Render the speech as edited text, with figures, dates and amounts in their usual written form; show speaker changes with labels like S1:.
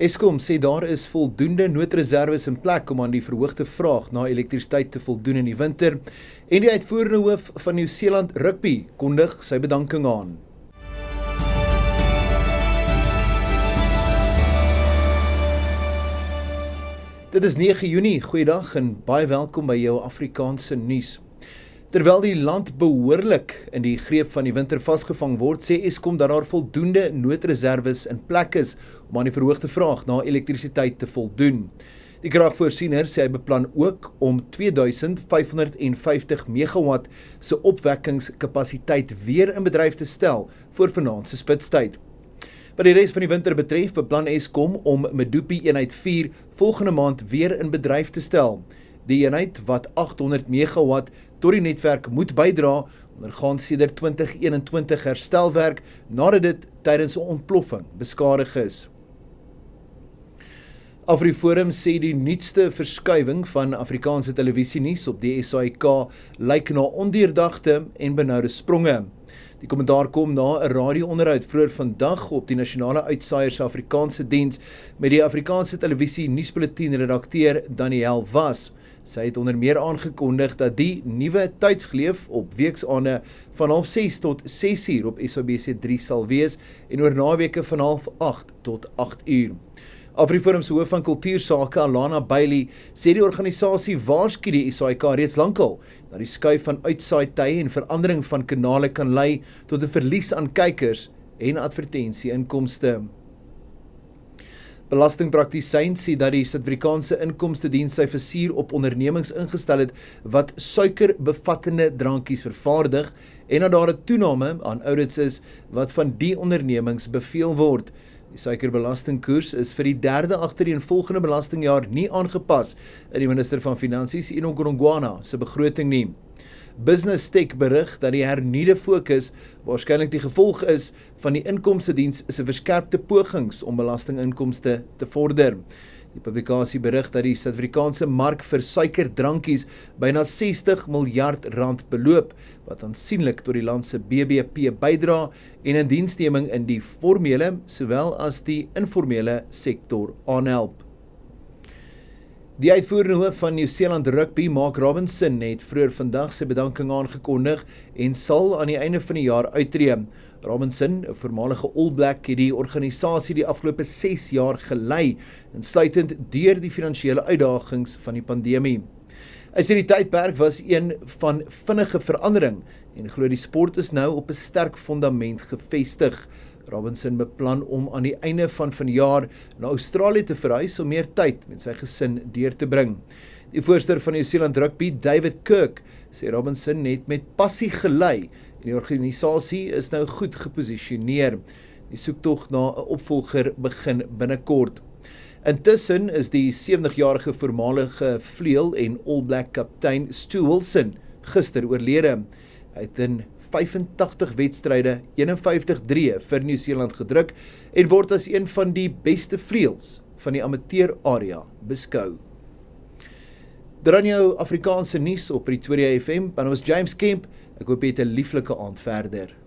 S1: Eskom sê daar is voldoende noodreserwes in plek om aan die verhoogde vraag na elektrisiteit te voldoen in die winter, en die uitvoerende hoof van Nieu-Seeland Rugby kondig sy bedanking aan. Dit is 9 Junie, goeiedag en baie welkom by jou Afrikaanse nuus. Terwyl die land behoorlik in die greep van die winter vasgevang word, sê Eskom dat daar voldoende noodreserwes in plek is om aan die verhoogde vraag na elektrisiteit te voldoen. Die kragvoorsiener sê hy beplan ook om 2550 megawatt se opwekkingskapasiteit weer in bedryf te stel vir vanaand se spitstyd. Wat die res van die winter betref, beplan Eskom om Medupi eenheid 4 volgende maand weer in bedryf te stel. Die eenheid wat 800 megawatt tot die netwerk moet bydra, ondergaan sedert 2021 herstelwerk nadat dit tydens 'n ontploffing beskadig is. AfriForum sê die nuutste verskuiwing van Afrikaanse televisienuus op die SAIK lyk na ondeurdagte en benoude spronge. Die kommentaar kom na 'n radio-onderhoud vroeër vandag op die Nasionale Uitsaaiers Afrikaanse Diens met die Afrikaanse televisie nuusbulletin redakteur Daniel Was. Sy het onder meer aangekondig dat die nuwe tydsgleef op weeksaande van 06:30 tot 6:00 op SABC3 sal wees en oor naweke van 7:30 tot 8:00. AfriForum se hoof van kultuursake, Alana Bailey, sê die organisasie waarsku die SAIK reeds lankal dat die skuif van uitsaaitye en verandering van kanale kan lei tot 'n verlies aan kykers en advertensie-inkomste. Belastingpraktisyns sê dat die Suid-Afrikaanse Inkomstediens sy vizier op ondernemings ingestel het wat suikerbevattende drankies vervaardig en dat daar 'n toename aan audits is wat van die ondernemings beveel word. Die suikerbelastingkoers is vir die derde agtereenvolgende belastingjaar nie aangepas in die minister van Finansies Enoch Godongwana se begroting nie. Business Tech berig dat die hernuide fokus waarskynlik die gevolg is van die Inkomstediens se verskerpte pogings om belastinginkomste te vorder. Die publikasie berig dat die Suid-Afrikaanse mark vir suikerdrankies byna 60 miljard rand beloop, wat aansienlik tot die land se BBP bydra en in diensneming in die formele sowel as die informele sektor aanhelp. Die uitvoerende hoof van Nieu-Seeland Rugby, Mark Robinson, het vroeër vandag sy bedanking aangekondig en sal aan die einde van die jaar uittreë. Robinson, 'n voormalige All Black, het die organisasie die afgelope 6 jaar gelei, insluitend deur die finansiële uitdagings van die pandemie. Hy sê die tydperk was een van vinnige verandering en glo die sport is nou op 'n sterk fondament gevestig. Robinson beplan om aan die einde van vanjaar na Australië te verhuis om meer tyd met sy gesin deur te bring. Die voorsteur van Nieu-Seeland Rugby, David Kirk, sê Robinson het met passie gelei en die organisasie is nou goed geposisioneer. Die soektog na 'n opvolger begin binnekort. Intussen is die 70-jarige voormalige vleuel en All Black kaptein Stu Wilson gister oorlede. Hy het in 85 wedstryde, 51 drie vir Nieu-Seeland gedruk en word as een van die beste vleuels van die amateur area beskou. Dan jou Afrikaanse nuus op Pretoria FM. My naam is James Kemp. Ek hoop jy het 'n lieflike aand verder.